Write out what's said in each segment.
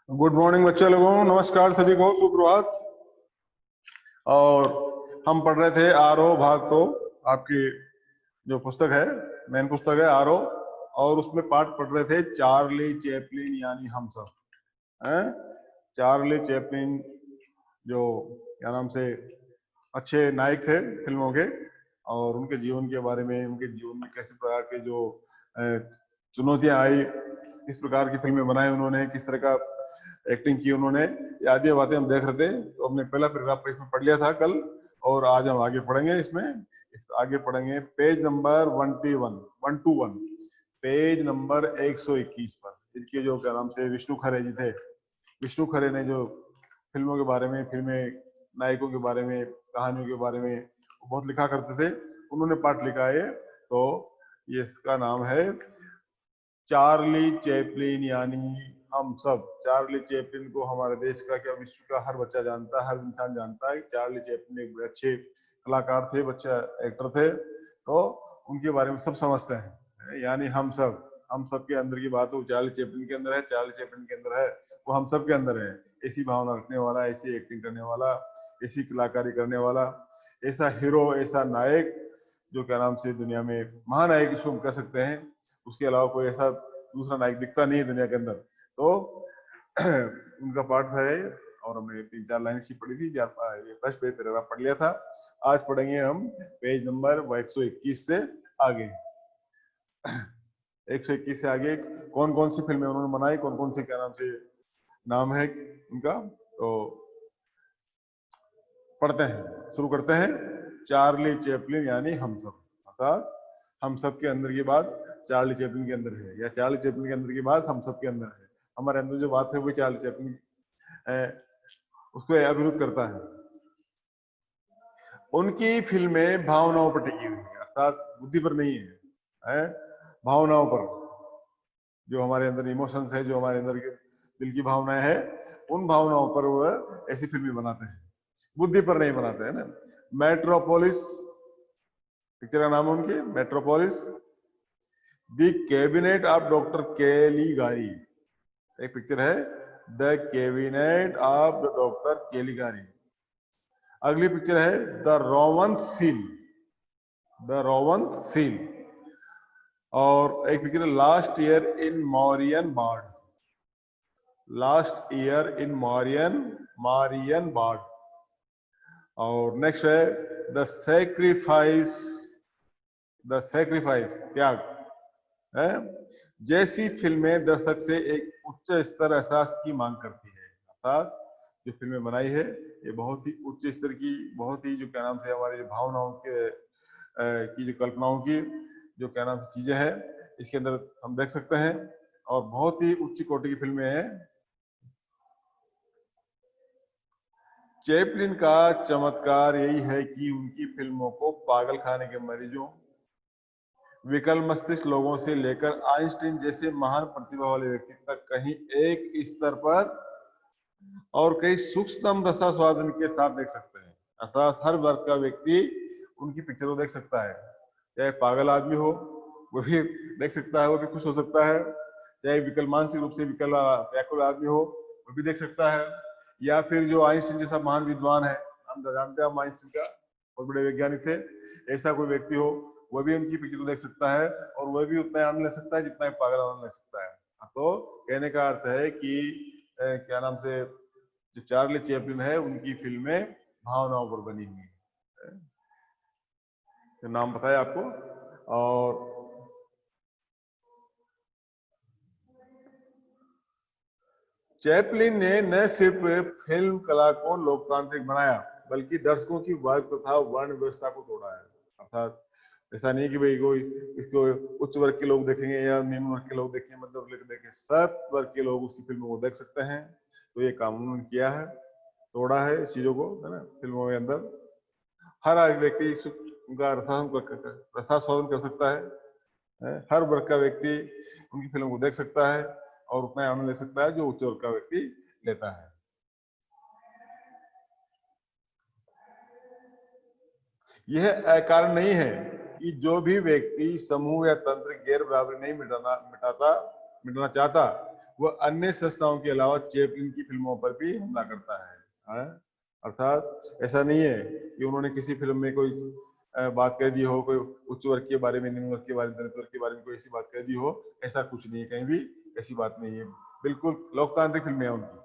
Good morning बच्चे लोगों, नमस्कार सभी को, सुप्रभात। और हम पढ़ रहे थे आरओ भाग 2, आपकी जो पुस्तक है, मेन पुस्तक है आरओ, और उसमें पाठ पढ़ रहे थे चार्ली चैपलिन यानी हम सब हैं। चार्ली चैपलिन जो क्या नाम से अच्छे नायक थे फिल्मों के, और उनके जीवन के बारे में, उनके जीवन में कैसे प्रकार के जो चुनौतियां आई, किस प्रकार की फिल्में बनाई उन्होंने, किस तरह का एक्टिंग की उन्होंने, ये आदि बातें हम देख रहे थे। तो हमने पहला पैराग्राफ इसमें पढ़ लिया था कल, और आज हम आगे पढ़ेंगे। आगे पढ़ेंगे पेज नंबर 121, पेज नंबर 121 पर। इनके जो क्या नाम से विष्णु खरे जी थे, विष्णु खरे ने जो फिल्मों के बारे में, फिल्में नायकों के बारे में, कहानियों के बारे में बहुत लिखा करते थे, उन्होंने पाठ लिखा है। तो ये इसका नाम है चार्ली चैपलिन यानी हम सब। चार्ली चैपलिन को हमारे देश का क्या विश्व का हर बच्चा जानता है, हर इंसान जानता है। चार्ली चैपलिन एक बड़े अच्छे कलाकार थे, बच्चा एक्टर थे, तो उनके बारे में सब समझते हैं। यानी हम सब के अंदर की बात हो, चार्ली चैपलिन के अंदर है, चार्ली चैपलिन के अंदर है, वो हम सब के अंदर है। ऐसी भावना रखने वाला, ऐसी एक्टिंग करने वाला, ऐसी कलाकारी करने वाला, ऐसा हीरो, ऐसा नायक जो क्या नाम से दुनिया में महानायक इसको हम कह सकते हैं। उसके अलावा कोई ऐसा दूसरा नायक दिखता नहीं है दुनिया के अंदर। तो उनका पाठ है, और हमने 3-4 लाइन सी पढ़ी थी, फर्स्ट पेज पैराग्राफ पढ़ लिया था। आज पढ़ेंगे हम पेज नंबर 121 से आगे। 121 से आगे कौन कौन सी फिल्में उन्होंने बनाई, कौन कौन सी क्या नाम से नाम है उनका, तो पढ़ते हैं, शुरू करते हैं। चार्ली चैपलिन यानी हम सब, अर्थात हम सब के अंदर की बात चार्ली चैपलिन के अंदर है, या चार्ली चैपलिन के अंदर की बात हम सब के अंदर है। हमारे अंदर जो बात है वो चार्ली चैपलिन उसको अभिरुद्ध करता है। उनकी फिल्में भावनाओं पर टिकी हुई है, अर्थात बुद्धि पर नहीं है, भावनाओं पर। जो हमारे अंदर इमोशंस है, जो हमारे अंदर के दिल की भावनाएं है, उन भावनाओं पर वो ऐसी फिल्में बनाते हैं, बुद्धि पर नहीं बनाते हैं ना। मेट्रोपोलिस पिक्चर का नाम है उनकी, Metropolis. The cabinet of doctor Caligari एक पिक्चर है, the cabinet of the doctor Caligari. अगली पिक्चर है the rowan seal, the rowan seal. और एक पिक्चर है last year in Marienbad, last year in Marienbad. और next है the sacrifice, the sacrifice त्याग है। जैसी फिल्में दर्शक से एक उच्च स्तर एहसास की मांग करती है, अर्थात जो फिल्में बनाई है ये बहुत ही उच्च स्तर की, बहुत ही जो क्या नाम से हमारे जो भावनाओं के की जो कल्पनाओं की जो क्या नाम से चीजें हैं, इसके अंदर हम देख सकते हैं, और बहुत ही उच्च कोटि की फिल्में हैं। चैपलिन का चमत्कार यही है कि उनकी फिल्मों को पागल खाने के मरीजों, विकल मस्तिष्क लोगों से लेकर आइंस्टीन जैसे महान प्रतिभा वाले व्यक्ति तक कहीं एक स्तर पर और कई सूक्ष्म रसास्वादन के साथ देख सकते हैं। अर्थात हर वर्ग का व्यक्ति उनकी पिक्चर को देख सकता है। चाहे पागल आदमी हो वो भी देख सकता है, वो भी खुश हो सकता है। चाहे विकल, मानसिक रूप से विकल व्याकुल आदमी हो वो भी देख सकता है। या फिर जो आइंस्टीन जैसा महान विद्वान है, हम जानते हैं आइंस्टीन का, बहुत बड़े वैज्ञानिक थे, ऐसा कोई व्यक्ति हो वह भी उनकी पिक्चर को देख सकता है, और वह भी उतना आनंद ले सकता है जितना पागल आनंद ले सकता है। तो कहने का अर्थ है कि क्या नाम से जो चार्ली चैपलिन है उनकी फिल्में भावनाओं पर बनी हुई है, तो नाम बताया आपको। और चैपलिन ने न सिर्फ फिल्म कला को लोकतांत्रिक बनाया, बल्कि दर्शकों की वर्ग तथा वर्ण व्यवस्था को तोड़ा है। अर्थात ऐसा नहीं कि भाई कोई इसको उच्च वर्ग के लोग देखेंगे या निम्न वर्ग के लोग देखेंगे, मध्य वर्ग के देखेंगे, सब वर्ग के लोग उसकी फिल्मों को देख सकते हैं। तो ये काम उन्होंने किया है, तोड़ा है इस चीजों को, है ना। फिल्मों के अंदर हर व्यक्ति उनका रसास्वादन कर सकता है, हर वर्ग का व्यक्ति उनकी फिल्म को देख सकता है और उतना आनंद ले सकता है जो उच्च वर्ग का व्यक्ति लेता है। यह कारण नहीं है कि जो भी व्यक्ति समूह या तंत्र गैर बराबरी नहीं मिटाना चाहता, वह अन्य संस्थाओं के अलावा चैपलिन की फिल्मों पर भी हमला करता है। अर्थात ऐसा नहीं है कि उन्होंने किसी फिल्म में कोई बात कह दी हो, कोई उच्च वर्ग के बारे में, निम्न वर्ग के बारे में, दलित वर्ग के बारे में कोई ऐसी बात कह दी हो, ऐसा कुछ नहीं है, कहीं भी ऐसी बात नहीं है। बिल्कुल लोकतांत्रिक फिल्में हैं उनकी।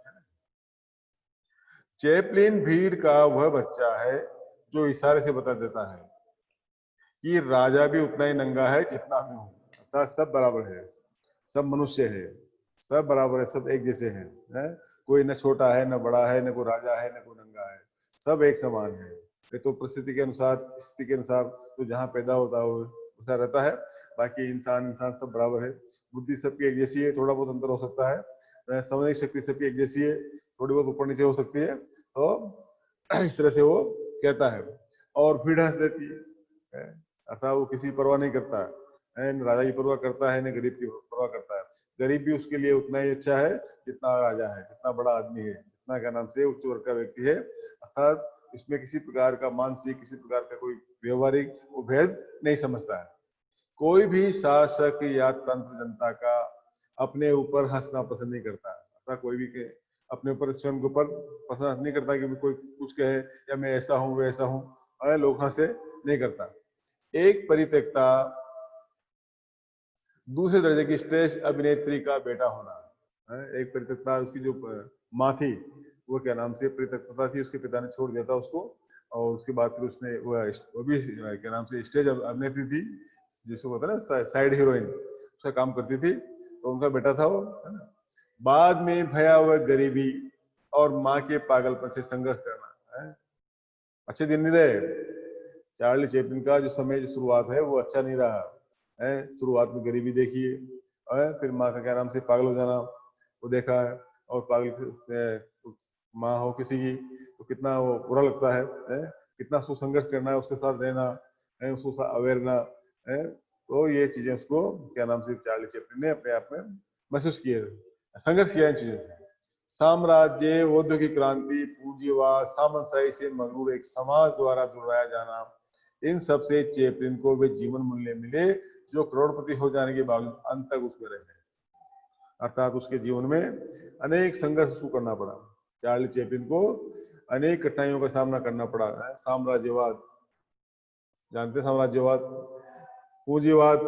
चैपलिन भीड़ का वह बच्चा है जो इशारे से बता देता है कि राजा भी उतना ही नंगा है जितना मैं हूं। अर्थात सब बराबर है, सब मनुष्य है, सब बराबर है, सब एक जैसे हैं, है? कोई न छोटा है, न बड़ा है, न कोई राजा है, न कोई नंगा है, सब एक समान है। ये तो परिस्थिति के अनुसार, स्थिति के अनुसार तो जहाँ पैदा होता है वैसा रहता है। बाकी इंसान इंसान सब बराबर है। बुद्धि सबकी एक जैसी है, थोड़ा बहुत अंतर हो सकता है। समझने की शक्ति सबकी एक जैसी है, थोड़ी बहुत ऊपर नीचे हो सकती है। तो इस तरह से वो कहता है और भीड़ हंस देती है। अर्थात वो किसी परवाह नहीं करता है, न राजा की परवाह करता है, न गरीब की परवाह करता है। गरीब भी उसके लिए उतना ही अच्छा है जितना राजा है, जितना बड़ा आदमी है, जितना क्या नाम से उच्च वर्ग का व्यक्ति है। अर्थात इसमें किसी प्रकार का मानसिक, किसी प्रकार का कोई व्यवहारिक वो भेद नहीं समझता है। कोई भी शासक या तंत्र जनता का अपने ऊपर हंसना पसंद नहीं करता। अर्थात कोई भी अपने ऊपर, स्वयं के ऊपर पसंद नहीं करता कि कोई कुछ कहे या मैं ऐसा हूँ वैसा हूँ, लोग हंसे नहीं करता। एक परित्यक्ता दूसरे दर्जे की श्रेष्ठ अभिनेत्री का बेटा होना है। एक परित्यक्ता, उसकी जो माँ थी वो क्या नाम से परित्यक्ता थी, उसके पिता ने छोड़ दिया था उसको, और उसके बाद फिर उसने वो भी क्या नाम से स्टेज अभिनेत्री थी, जिसको होता है ना साइड हीरोइन, उसका काम करती थी, तो उनका बेटा था वो, है ना। बाद में भयावह गरीबी और माँ के पागलपन से संघर्ष करना है। अच्छे दिन नहीं रहे। चार्ली चैपलिन का जो समय, जो शुरुआत है वो अच्छा नहीं रहा है। शुरुआत में गरीबी देखी है, फिर माँ का क्या नाम से पागल हो जाना वो देखा है। और पागल माँ हो किसी की तो कितना वो बुरा लगता है, कितना उसको संघर्ष करना है, उसके साथ रहना है, उसको अवेरना है। तो ये चीजें उसको क्या नाम से चार्ली चैपलिन ने अपने आप में महसूस किए, संघर्ष किया इन चीजों से। साम्राज्य, औद्योगिक क्रांति, पूंजीवाद, सामंतशाही से मगरूर एक समाज द्वारा दुहराया जाना, इन सब से चैपलिन को वे जीवन मूल्य मिले जो करोड़पति हो जाने के बावजूद अंत तक उसमें रहे। अर्थात उसके जीवन में अनेक संघर्ष उसको करना पड़ा। चार्ली चैपलिन को अनेक कठिनाइयों का सामना करना पड़ा है। साम्राज्यवाद, जानते साम्राज्यवाद, पूंजीवाद,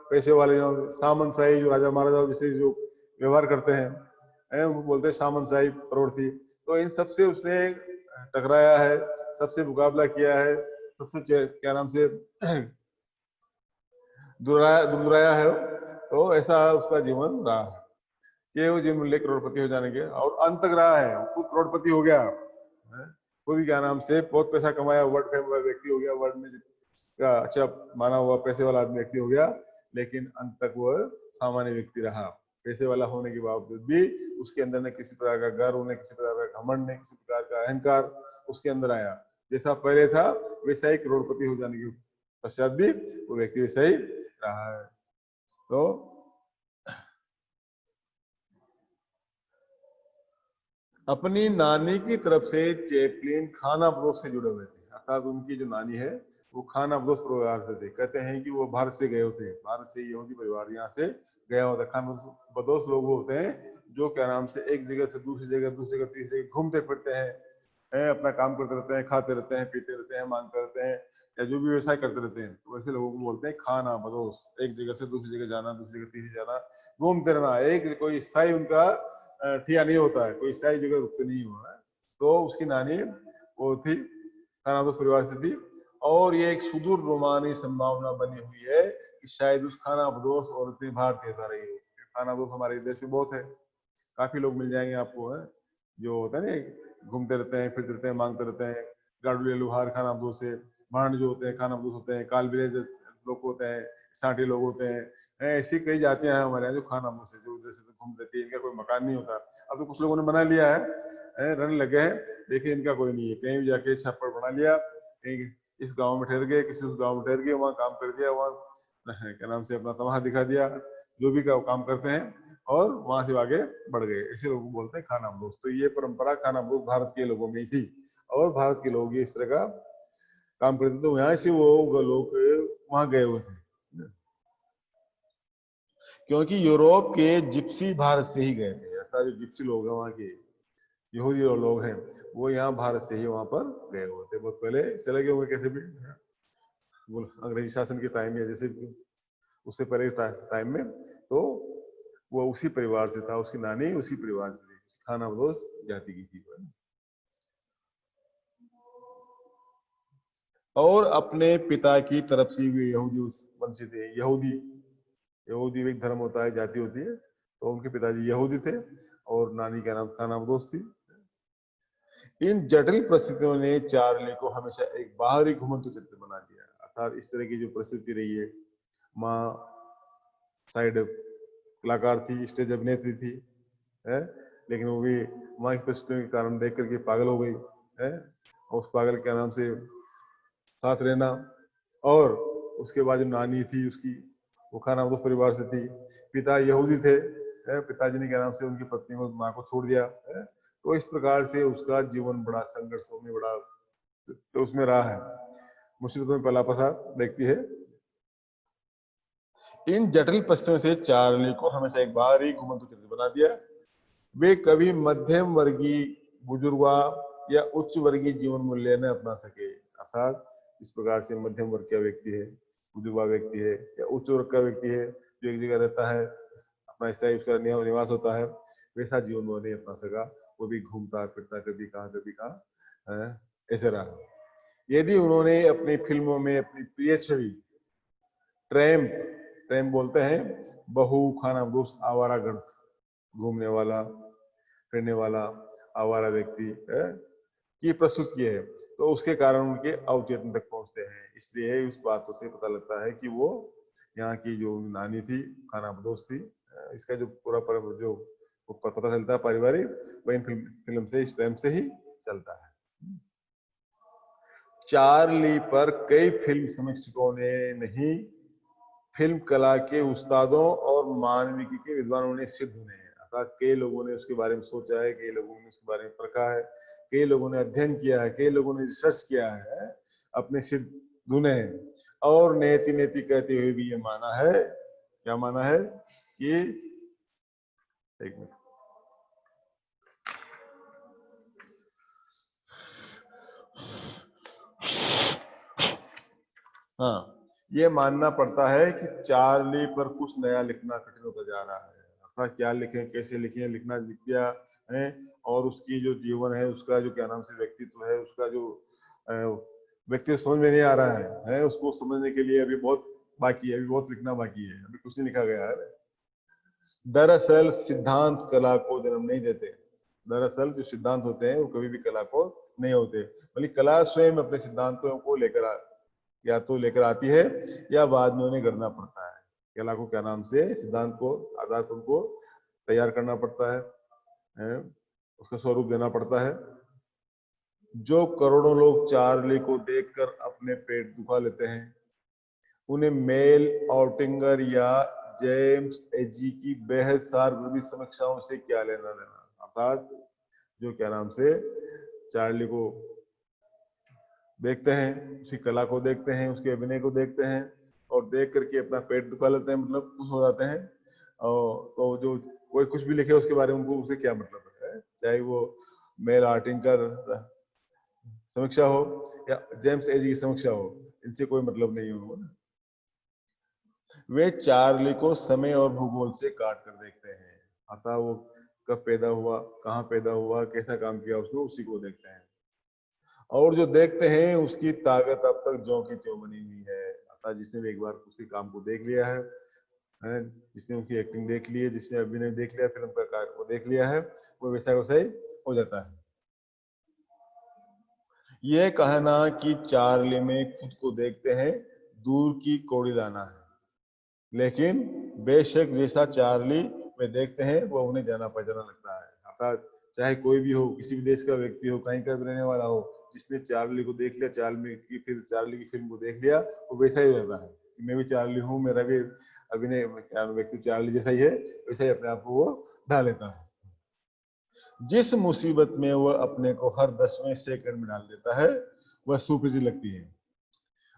पैसे वाले जो सामंतशाही, जो राजा महाराजा जैसे जो व्यवहार करते हैं, वो बोलते हैं सामंतशाही प्रवृत्ति। तो इन सबसे उसने टकराया है, सबसे मुकाबला किया है, सबसे क्या नाम से दुराया है। तो ऐसा उसका जीवन रहा है कि वो जीवन मूल्य करोड़पति हो जाने के और अंत तक रहा है। खुद करोड़पति हो गया, खुद क्या नाम से बहुत पैसा कमाया, वर्ल्ड फेमस व्यक्ति हो गया, वर्ल्ड में अच्छा माना हुआ पैसे वाला आदमी व्यक्ति हो गया, लेकिन अंत तक वह सामान्य व्यक्ति रहा। पैसे वाला होने के बावजूद भी उसके अंदर न किसी प्रकार का गर्व, न किसी प्रकार का घमंड, न किसी प्रकार का अहंकार उसके अंदर आया। जैसा पहले था वैसा ही करोड़पति हो जाने के पश्चात भी वो व्यक्ति वैसा ही रहा है। तो अपनी नानी की तरफ से चैपलिन खानाबदोश से जुड़े हुए थे। अर्थात उनकी जो नानी है वो खानाबदोश परिवार से थे। कहते हैं कि वो भारत से गए होते, भारत से यहूदी परिवार यहाँ से गया होता। खानाबदोश लोग होते हैं जो क्या नाम से एक जगह से दूसरी जगह, दूसरी जगह तीसरी जगह घूमते फिरते हैं, अपना काम करते रहते हैं, खाते रहते हैं, पीते रहते हैं, मांगते रहते हैं, या जो भी व्यवसाय करते रहते हैं। तो वैसे लोगों को बोलते हैं खानाबदोश। एक जगह से दूसरी जगह जाना, दूसरी जगह तीसरी जाना, घूमते रहना, एक कोई स्थायी उनका ठिया नहीं होता है, कोई स्थायी जगह रुकते नहीं हुआ है। तो उसकी नानी वो थी, खानाबदोश परिवार से थी, और ये एक सुदूर रोमानी संभावना बनी हुई है कि शायद उस खानाबदोश औरत में भारतीयता रही हो। खानाबदोश हमारे देश में बहुत है, काफी लोग मिल जाएंगे आपको, है जो होता है ना, घूमते रहते हैं, फिरते रहते हैं, मांगते रहते हैं। गाड़ुले लुहार खानाबदोश से, भांड जो होते हैं खानाबदोश होते हैं, कालबिले लोग होते हैं, साटी लोग होते हैं, ऐसी कई जातियां हैं हमारे यहाँ जो खानाबदोश है, जो उधर से घूम रहती है। इनका कोई मकान नहीं होता। अब तो कुछ लोगों ने बना लिया है, रहने लगे हैं, लेकिन इनका कोई नहीं है। कहीं भी जाके छप्पर बना लिया, कहीं इस गांव में ठहर गए, किसी उस गांव में ठहर गए, वहाँ काम कर दिया, वहाँ क्या नाम से अपना तमाशा दिखा दिया, जो भी काम करते हैं, और वहां से आगे बढ़ गए। ऐसे लोगों को बोलते हैं खानाबदोश। तो ये परंपरा खानाबदोश भारत के लोगों में ही थी, और भारत के लोग ये इस तरह का काम करते थे। तो यहाँ से वो लोग वहां गए हुए थे। क्योंकि यूरोप के जिप्सी भारत से ही गए थे, अर्थात जो जिप्सी लोग हैं वहाँ के यहूदी लोग हैं वो यहाँ भारत से ही वहां पर गए हुए थे, बहुत पहले चले गए हुए, कैसे भी वो अंग्रेजी शासन के टाइम में, जैसे उससे पहले टाइम में, तो वो उसी परिवार से था, उसकी नानी उसी परिवार से थी, खानाबदोश जाति की थी। और अपने पिता की तरफ से भी यहूदी वंशी थे। यहूदी एक धर्म होता है, जाति होती है, तो उनके पिताजी यहूदी थे और नानी का नाम खानाबदोश थी। इन जटिल परिस्थितियों ने चार्ली को हमेशा एक बाहरी घुमंतु चरित्र बना दिया, अर्थात इस तरह की जो परिस्थिति रही है, माँ साइड कलाकार थी, स्टेज अभिनेत्री थी, है, लेकिन वो भी माँ की परिस्थितियों के कारण देख करके पागल हो गई है, और उस पागल के नाम से साथ रहना। और उसके बाद जो नानी थी उसकी, वो खानाबदोश परिवार से थी, पिता यहूदी थे, पिताजी ने क्या नाम से उनकी पत्नी को, माँ को छोड़ दिया है। तो इस प्रकार से उसका जीवन बड़ा संघर्ष में, बड़ा तो उसमें रहा है, मुसीबतों में पला फंसा व्यक्ति है। इन जटिल परिस्थितियों से चार्ली को हमेशा एक बाहरी घुमंतु चरित्र बना दिया। वे कभी मध्यम वर्गीय बुजुर्गा या उच्च वर्गीय जीवन मूल्य न अपना सके, अर्थात इस प्रकार से मध्यम वर्ग का व्यक्ति है, बुजुर्गा व्यक्ति है या उच्च वर्ग का व्यक्ति है, जो एक जगह रहता है, अपना स्थायी उसका निवास होता है, वैसा जीवन वो नहीं अपना सका। वो भी घूमता फिरता, कभी कहाँ ऐसे रहा। यदि उन्होंने अपनी फिल्मों में अपनी प्रिय छवि ट्रैम्प बोलते हैं, बहु खानाबदोश आवारा गर्द, घूमने वाला फिरने वाला आवारा व्यक्ति की प्रस्तुत किए है, तो उसके कारण उनके अवचेतन तक पहुंचते हैं। इसलिए उस बातों से पता लगता है कि वो यहाँ की जो नानी थी, खानाबदोश थी, इसका जो पूरा जो पता चलता है पारिवारिक, वह इन फिल्म से, इस प्रेम से ही चलता है। चार्ली पर कई फिल्म समीक्षकों ने नहीं, फिल्म कला के उस्तादों और मानविकी के विद्वानों ने सिद्ध हुए हैं, अर्थात कई लोगों ने उसके बारे में सोचा है, कई लोगों ने उसके बारे में परखा है, कई लोगों ने अध्ययन किया है, कई लोगों ने रिसर्च किया है, अपने सिद्ध ढूंढे हैं, और नेति कहते हुए भी ये माना है, क्या माना है कि, एक मिनट, हाँ, ये मानना पड़ता है कि चार्ली पर कुछ नया लिखना कठिन होता जा रहा है, अर्थात क्या लिखें, कैसे लिखें, लिखना लिख दिया है, और उसकी जो जीवन है, उसका जो क्या नाम से व्यक्तित्व है, उसका जो व्यक्तित्व समझ में नहीं आ रहा है, उसको समझने के लिए अभी बहुत बाकी है, अभी बहुत लिखना बाकी है, अभी कुछ नहीं लिखा गया है। दरअसल सिद्धांत कला को जन्म नहीं देते, दरअसल जो सिद्धांत होते हैं वो कभी भी कला को नहीं होते, बल्कि कला स्वयं अपने सिद्धांतों को या तो लेकर आती है या बाद में उन्हें गढ़ना पड़ता है। कला को क्या नाम से, सिद्धांत को, आधार पर उनको तैयार करना पड़ता है, उसका स्वरूप देना पड़ता है। जो करोड़ों लोग चार्ली को देखकर अपने पेट दुखा लेते हैं, उन्हें मेल ऑटिंगर या जेम्स एजी की बेहद सारगर्दी समीक्षाओं से क्या लेना देना, अर्थात जो क्या नाम से चार्ली को देखते हैं, उसकी कला को देखते हैं, उसके अभिनय को देखते हैं, और देख करके अपना पेट दुखा लेते हैं, मतलब खुश हो जाते हैं, और तो जो कोई कुछ भी लिखे उसके बारे में, उनको उससे क्या मतलब है, चाहे वो मेल आर्टिंकर समीक्षा हो या जेम्स एजी की समीक्षा हो, इनसे कोई मतलब नहीं है उनको। वे चार्ली को समय और भूगोल से काट कर देखते हैं, अर्थात वो कब पैदा हुआ, कहाँ पैदा हुआ, कैसा काम किया उसने, उसी को देखते हैं, और जो देखते हैं उसकी ताकत अब तक ज्यों की त्यों बनी हुई है, अर्थात जिसने भी एक बार उसके काम को देख लिया है, जिसने उसकी एक्टिंग देख ली है, जिसने अभिनय देख लिया, फिल्म का कार्य को देख लिया है, वो वैसा वैसा ही हो जाता है। यह कहना कि चार्ली में खुद को देखते हैं दूर की कौड़ी दाना है, लेकिन बेशक जैसा चार्ली में देखते हैं वो उन्हें जाना पहचाना लगता है, अर्थात चाहे कोई भी हो, किसी भी देश का व्यक्ति हो, कहीं का भी रहने वाला हो, जिसने चार्ली को देख लिया, चार्ली की फिल्म को देख लिया, वो वैसा ही हो जाता है, मैं भी चार्ली हूँ, मेरा भी अभिनय व्यक्ति चार्ली जैसा ही है, वैसा ही अपने आप को वो ढाल लेता है। जिस मुसीबत में वह अपने को हर 10वें सेकंड में डाल देता है, वह सुपरिचित लगती है,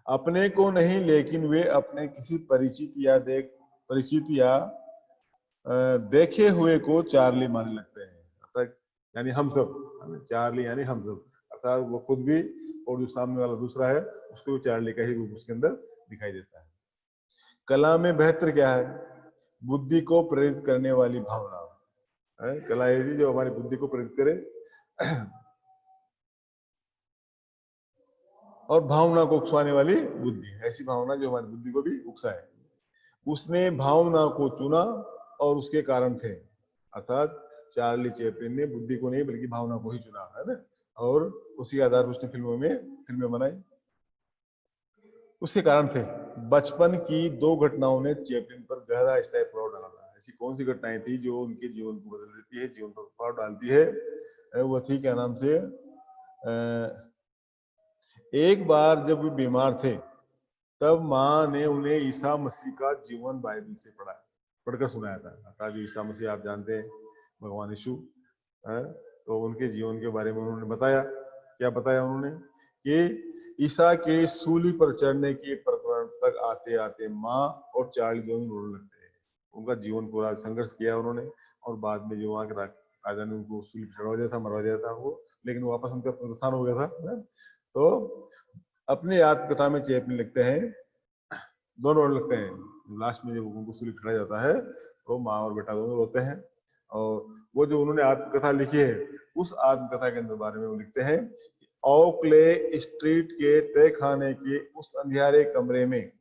अपने को नहीं, लेकिन वे अपने किसी परिचित या देखे हुए को चार्ली मानने लगते हैं, अर्थात यानी हम सब, चार्ली यानी हम सब, अर्थात वो खुद भी और जो सामने वाला दूसरा है उसको भी चार्ली का ही रूप उसके अंदर दिखाई देता है। कला में बेहतर क्या है? बुद्धि को प्रेरित करने वाली भावना है। कला है जो हमारी बुद्धि को प्रेरित करे और भावना को उकसाने वाली बुद्धि, ऐसी भावना जो हमारी बुद्धि को भी उकसाए। उसने भावना को चुना और उसके कारण थे, अर्थात चार्ली चैपलिन ने बुद्धि को नहीं बल्कि भावना को ही चुना, है ना, और उसी आधार पर उसने फिल्में बनाई, उसके कारण थे। बचपन की 2 घटनाओं ने चैपलिन पर गहरा स्थायी प्रभाव डाला था। ऐसी कौन सी घटनाएं थी जो उनके जीवन को बदल देती है, जीवन पर प्रभाव डालती है? वो थी क्या नाम से, एक बार जब वे बीमार थे तब माँ ने उन्हें ईसा मसीह का जीवन बाइबल से पढ़कर सुनाया था। अर्थात जो ईसा मसीह आप जानते हैं, भगवान यीशु है, तो उनके जीवन के बारे में उन्होंने बताया। क्या बताया उन्होंने? कि ईसा के सूली पर चढ़ने के प्रकरण तक आते आते माँ और चार्ली दोनों रोने लगते हैं। उनका जीवन पूरा संघर्ष किया उन्होंने, और बाद में जो वहाँ के राजा ने उनको सूली पर चढ़वा दिया था, मरवा दिया था वो, लेकिन वापस उनका पुनरुत्थान हो गया था। तो अपने आत्मकथा में चैपलिन लिखते हैं, दोनों रोने लगते हैं। लास्ट में जब उनको सूली पर चढ़ाया जाता है तो माँ और बेटा दोनों रोते हैं। और वो जो उन्होंने आत्मकथा लिखी है, उस आत्मकथा के अंदर बारे में वो लिखते हैं, ओकले स्ट्रीट के तय खाने के उस अंधियारे कमरे में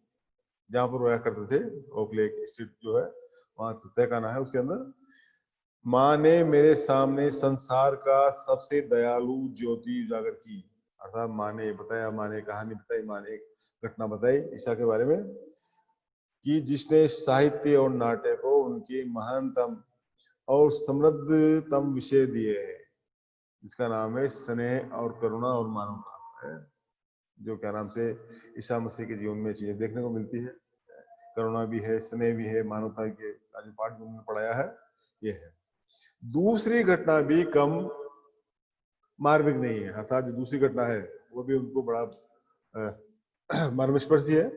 जहां पर रोया करते थे, ओकले स्ट्रीट जो है वहां तय खाना है, उसके अंदर माँ ने मेरे सामने संसार का सबसे दयालु ज्योति उजागर की। अर्थात माँ ने बताया, माँ ने कहानी बताई, माँ ने एक घटना बताई ईसा के बारे में कि जिसने साहित्य और नाट्य को उनके महानतम और समृद्धतम विषय दिए हैं, जिसका नाम है स्नेह और करुणा और मानवता है, जो क्या नाम से ईसा मसीह के जीवन में चीजें देखने को मिलती है। करुणा भी है, स्नेह भी है, मानवता के जो पाठ उन्होंने पढ़ाया है ये है। दूसरी घटना भी कम मार्मिक नहीं है, अर्थात जो दूसरी घटना है वो भी उनको बड़ा मर्मस्पर्शी है।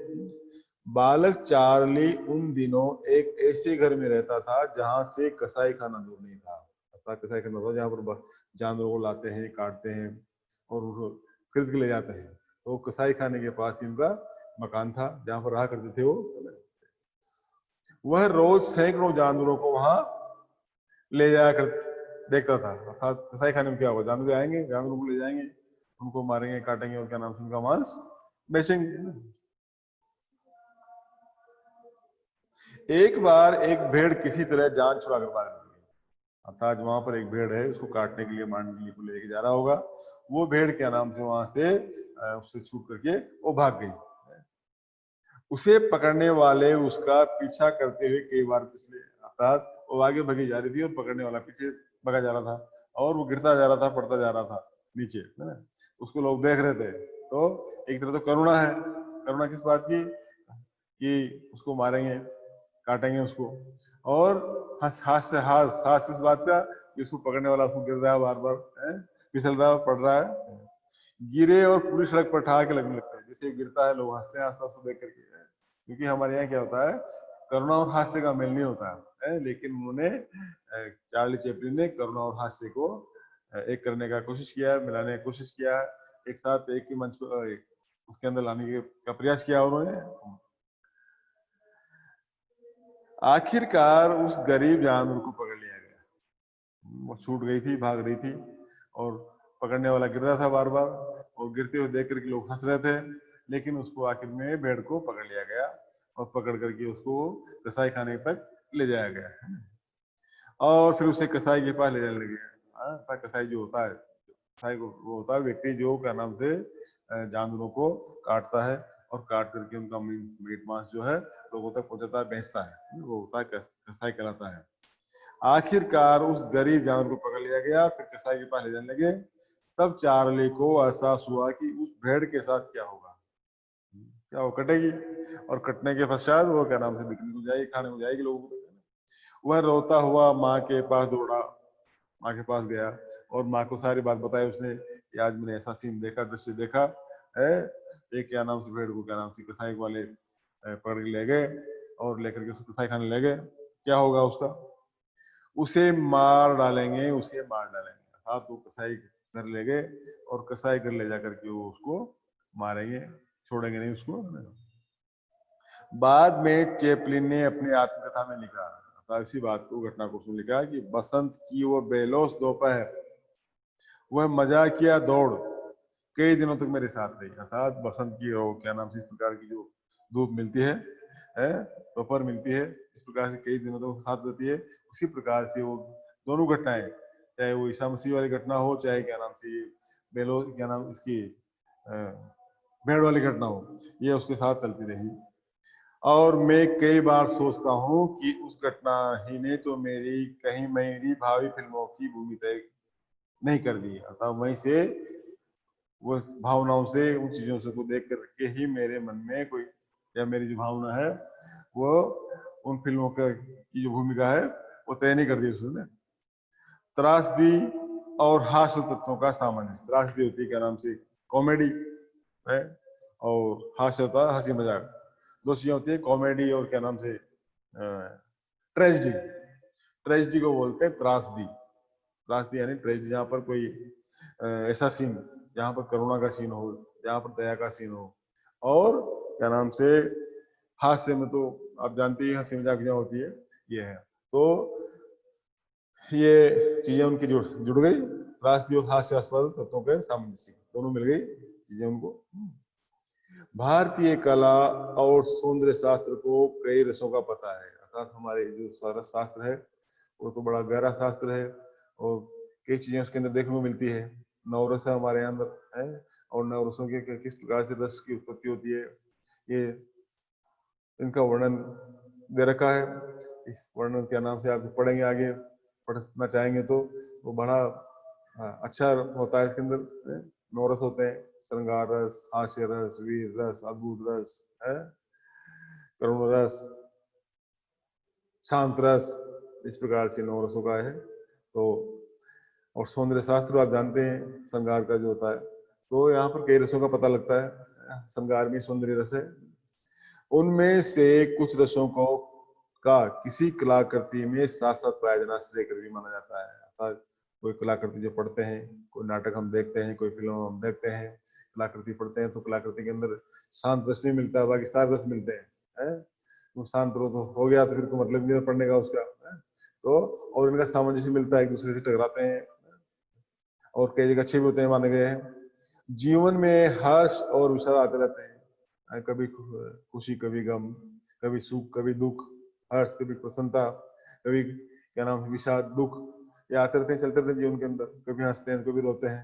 बालक चार्ली उन दिनों एक ऐसे घर में रहता था जहां से कसाई खाना दूर नहीं था। अर्थात कसाई खाना था जहां पर जानवरों को लाते हैं, काटते हैं और उसको खरीद के ले जाते हैं। तो कसाई खाने के पास ही उनका मकान था जहां पर रहा करते थे वो। वह रोज सैकड़ों जानवरों को वहां ले जाया कर देखता था। अर्थात कसाई खाने में क्या होगा, जानवर आएंगे, जानवरों को ले जाएंगे, उनको मारेंगे, काटेंगे और क्या नाम से उनका मांस बेचेंगे। एक बार एक भेड़ किसी तरह जान छुड़ा कर भाग गई। अर्थात वहां पर एक भेड़ है, उसको काटने के लिए, मारने के लिए को लेके जा रहा होगा। वो भेड़ क्या नाम से वहां से उससे छूट करके वो भाग गई। उसे पकड़ने वाले उसका पीछा करते हुए कई बार पिछले, अर्थात वो आगे भगी जा रही थी और पकड़ने वाला पीछे भगा जा रहा था, और वो गिरता जा रहा था, पड़ता जा रहा था नीचे, है ना। उसको लोग देख रहे थे। तो एक तरह तो करुणा है, करुणा किस बात की कि उसको मारेंगे, काटेंगे उसको, और हास इस बात का कि उसको पकड़ने वाला उसको गिर रहा है, बार बार फिसल रहा है, पड़ रहा है, गिरे और पूरी सड़क पर ठहाके लगने लगते हैं। जैसे गिरता है लोग हंसते हैं आसपास को देख करके, क्योंकि हमारे यहाँ क्या होता है, करुणा और हास्य का मेल नहीं होता है। लेकिन उन्होंने, चार्ली चैपलिन ने करुणा और हास्य को एक करने का कोशिश किया, मिलाने की कोशिश किया, एक साथ एक ही मंच पर उसके अंदर लाने का प्रयास किया उन्होंने। आखिरकार उस गरीब जानवर को पकड़ लिया गया। वो छूट गई थी, भाग रही थी, और पकड़ने वाला गिर रहा था बार बार, और गिरते हुए देख करके लोग हंस रहे थे। लेकिन उसको आखिर में भेड़ को पकड़ लिया गया और पकड़ करके उसको कसाई खाने तक ले जाया गया, और फिर उसे कसाई के पास ले जाने लगे। कसाई जो होता है, कसाई को वो होता है व्यक्ति जो क्या नाम से जानवरों को काटता है और काट करके उनका मीट मांस जो है लोगों तक पहुंचाता है, बेचता है, वो होता है कसाई कहलाता है। आखिरकार उस गरीब जानवर को पकड़ लिया गया, फिर कसाई के पास ले जाने लगे। तब चार्ली को एहसास हुआ कि उस भेड़ के साथ क्या होगा, क्या वो कटेगी, और कटने के पश्चात वो क्या नाम से बिक्री को जाएगी, खाने को जाएगी लोगों को। वह रोता हुआ माँ के पास दौड़ा, माँ के पास गया और माँ को सारी बात बताई उसने कि आज मैंने ऐसा सीन देखा, दृश्य देखा है। एक क्या नाम से भेड़ को क्या नाम से कसाई वाले पकड़ के ले गए और लेकर के उसको कसाई खाने ले गए। क्या होगा उसका, उसे मार डालेंगे, उसे मार डालेंगे। अर्थात वो कसाई घर ले गए और कसाई घर ले जाकर के वो उसको मारेंगे, छोड़ेंगे नहीं उसको। बाद में चैपलिन ने अपनी आत्मकथा में लिखा, अर्थात इसी बात को, घटना को उसने लिखा कि बसंत की वो बेलोस दोपहर, वह मजाकिया दौड़ कई दिनों तक मेरे साथ रही। अर्थात बसंत की वो क्या नाम से इस प्रकार की जो धूप मिलती है, दोपहर मिलती है, इस प्रकार से कई दिनों तक साथ रहती है। उसी प्रकार से वो दोनों घटनाएं, चाहे वो ईसा मसीह वाली घटना हो, चाहे क्या नाम से बेलो क्या नाम इसकी भेड़ वाली घटना हो, ये उसके साथ चलती रही। और मैं कई बार सोचता हूँ कि उस घटना ही ने तो मेरी भावी फिल्मों की भूमि तय नहीं कर दी। अर्थात वहीं से वो भावनाओं से, उन चीजों से को देख करके ही मेरे मन में कोई, या मेरी जो भावना है वो उन फिल्मों की जो भूमिका है वो तय नहीं कर दी उसने। त्रासदी और हास्य तत्वों का सामंजस्य। त्रासदी होती है क्या नाम से कॉमेडी है, और हास्य होता है हंसी मजाक। दो चीजें होती है, कॉमेडी और क्या नाम से ट्रेजिडी। ट्रेजिडी को बोलते हैं त्रासदी। त्रासदी यानी ट्रेजिडी, जहाँ पर कोई ऐसा सीन, जहाँ पर करुणा का सीन हो, जहाँ पर दया का सीन हो। और क्या नाम से हास्य में तो आप जानते ही हंसी मजाक जहाँ होती है, ये है। तो ये चीजें उनकी जुड़ गई, त्रासदी और हास्यास्पद तत्वों के सामंजस्य, दोनों मिल गई चीजें उनको। भारतीय कला और सौंदर्य शास्त्र को कई रसों का पता है। अर्थात हमारे जो सारा शास्त्र है वो तो बड़ा गहरा शास्त्र है, और कई चीजें उसके अंदर देखने को मिलती है। नवरस है हमारे अंदर है, और नवरसों के किस प्रकार से रस की उत्पत्ति होती है, ये इनका वर्णन दे रखा है। इस वर्णन के नाम से आप पढ़ेंगे, आगे पढ़ना चाहेंगे तो वो बड़ा अच्छा होता है। इसके अंदर नौ रस होते हैं, श्रृंगार रस, हास्य रस, वीर रस, अद्भुत रस है, करुण रस, शांत रस, इस प्रकार से नौ रसों का है। तो और सौंदर्य शास्त्र आप जानते हैं, श्रृंगार का जो होता है, तो यहाँ पर कई रसों का पता लगता है। श्रृंगार में सौंदर्य रस है, उनमें से कुछ रसों को का किसी कलाकृति में साथ साथ पाया जाना श्रेयकर भी माना जाता है। अर्थात कोई कलाकृति जो पढ़ते हैं, कोई नाटक हम देखते हैं, कोई फिल्म हम देखते हैं, कलाकृति पढ़ते हैं, तो कलाकृति के अंदर शांत रस नहीं मिलता, बाकी सारे रस मिलते हैं। तो शांत रस हो गया तो फिर कोई मतलब नहीं पढ़ने का उसका है? तो और इनका सामंजस्य मिलता है, एक दूसरे से टकराते हैं, और कई जगह अच्छे भी होते हैं माने गए हैं। जीवन में हर्ष और विषाद आते रहते हैं, कभी खुशी, कभी गम, कभी सुख, कभी दुख, हर्ष, कभी प्रसन्नता, कभी क्या नाम विषाद, दुख, ये आते रहते हैं, चलते रहते हैं जीवन के अंदर। कभी हंसते हैं, कभी रोते हैं,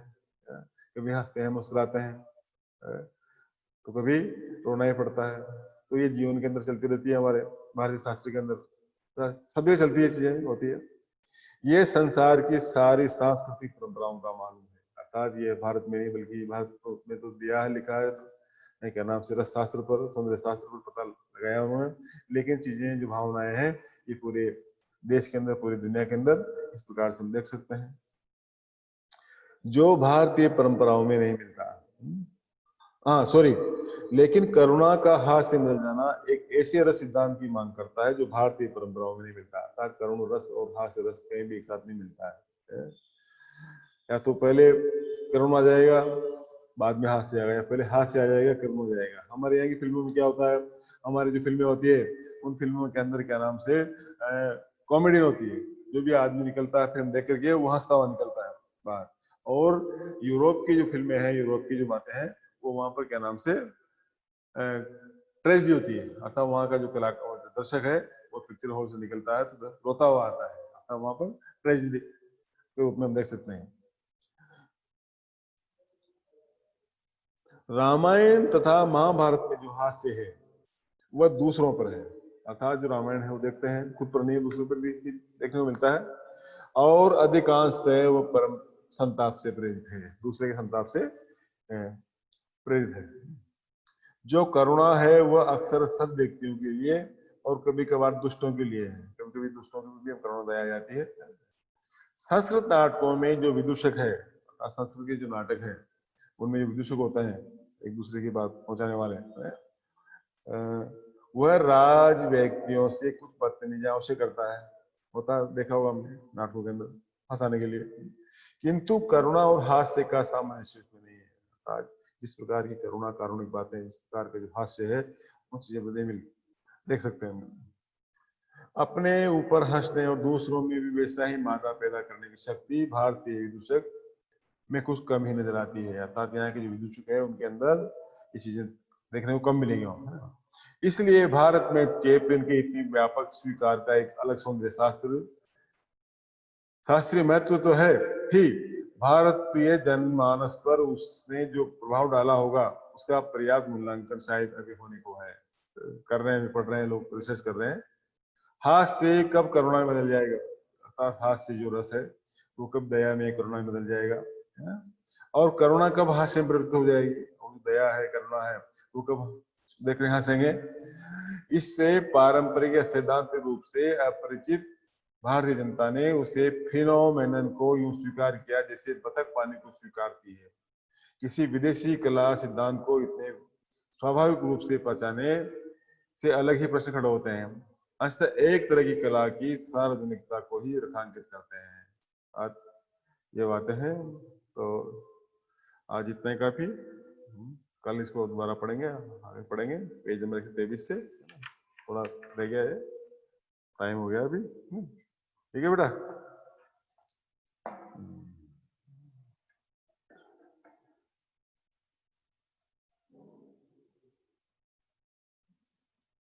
कभी हंसते हैं, मुस्कुराते हैं, तो कभी रोना ही पड़ता है। तो ये जीवन के अंदर चलती रहती है, हमारे भारतीय शास्त्र के अंदर सभी चलती है, चीजें होती है। ये संसार की सारी सांस्कृतिक परंपराओं का मालूम है। अर्थात ये भारत में नहीं बल्कि भारत में तो दिया है, लिखा है क्या नाम से रस शास्त्र पर, सौंदर्य शास्त्र पर पता लगाया उन्होंने। लेकिन चीजें जो भावनाएं हैं ये पूरे देश के अंदर, पूरी दुनिया के अंदर इस प्रकार से हम देख सकते हैं, जो भारतीय परंपराओं में नहीं मिलता। हाँ सॉरी, लेकिन करुणा का हास्य मिल जाना एक ऐसे रस सिद्धांत की मांग करता है जो भारतीय परंपराओं में नहीं मिलता। अर्थात करुण रस और हास्य रस कहीं भी एक साथ नहीं मिलता है। या तो पहले करुण आ जाएगा, बाद में हास्य आएगा, या पहले हास्य आ जाएगा, करुण हो जाएगा। हमारे यहाँ की फिल्मों में क्या होता है, हमारी जो फिल्में होती है उन फिल्मों के अंदर क्या नाम से कॉमेडी होती है। जो भी आदमी निकलता है फिल्म देख करके वो हंसता हुआ निकलता है बाहर। और यूरोप की जो फिल्में हैं, यूरोप की जो बातें हैं, वो वहां पर क्या नाम से ट्रेजेडी होती है। अर्थात वहां का जो कलाकार, दर्शक है, वो पिक्चर हॉल से निकलता है तो रोता हुआ आता है। अर्थात वहां पर ट्रेजेडी के रूप में हम देख सकते हैं। रामायण तथा महाभारत में जो हास्य है वह दूसरों पर है। अर्थात जो रामायण है वो देखते हैं, खुद पर नहीं, दूसरों पर भी देखने को मिलता है, और अधिकांशतः वो परम संताप से प्रेरित है, दूसरे के संताप से प्रेरित है। जो करुणा है वह अक्सर सद व्यक्तियों के लिए और कभी कभार दुष्टों के लिए है। कभी कभी दुष्टों के लिए करुणा दया जाती है। संस्कृत नाटकों में जो विदूषक है, संस्कृत के जो नाटक है उनमें जो विदूषक होते हैं, एक दूसरे की बात पहुंचाने वाले, वह राज व्यक्तियों से कुछ बदतमीजियां अवश्य करता है। होता देखा होगा हमने नाटकों के अंदर हंसाने के लिए, किंतु करुणा और हास्य का सामंजस्य इसमें नहीं है। आज जिस प्रकार की करुणा कारुणिक बातें, इस प्रकार का जो हास्य है, वो चीजें नहीं मिलती, देख सकते हैं हम। अपने ऊपर हंसने और दूसरों में भी वैसा ही मादा पैदा करने की शक्ति भारतीय विदूषक में कुछ कम ही नजर आती है। अर्थात यहाँ के जो विदूषक है उनके अंदर ये चीजें देखने को कम मिलेंगी वहां। इसलिए भारत में चैपलिन के इतनी व्यापक स्वीकार का एक अलग सौंदर्य शास्त्रीय महत्व तो है ही, भारतीय जनमानस पर उसने जो प्रभाव डाला होगा उसका पर्याप्त मूल्यांकन शायद अभी होने को है। कर रहे हैं, पढ़ रहे हैं लोग, रिसर्च कर रहे हैं। हास्य कब करुणा में बदल जाएगा, अर्थात हास्य जो रस है वो कब दया में करुणा में बदल जाएगा, है? और करुणा कब हास्य में प्रवृत्त हो जाएगी, और दया है करुणा है वो कब देख रहे हंसेंगे। इससे पारंपरिक या सैद्धांतिक रूप से अपरिचित भारतीय जनता ने उसे फिनोमेनन को यूं स्वीकार किया जैसे बतख पानी को स्वीकारती है। किसी विदेशी कला सिद्धांत को इतने स्वाभाविक रूप से पहचाने से अलग ही प्रश्न खड़े होते हैं। अंततः एक तरह की कला की सार्वजनिकता को ही रेखांकित करते हैं। आज ये बातें हैं, तो आज इतना ही काफी। कल इसको दोबारा पढ़ेंगे, आगे पढ़ेंगे पेज नंबर 123 से। थोड़ा रह गया है, टाइम हो गया अभी। ठीक है बेटा।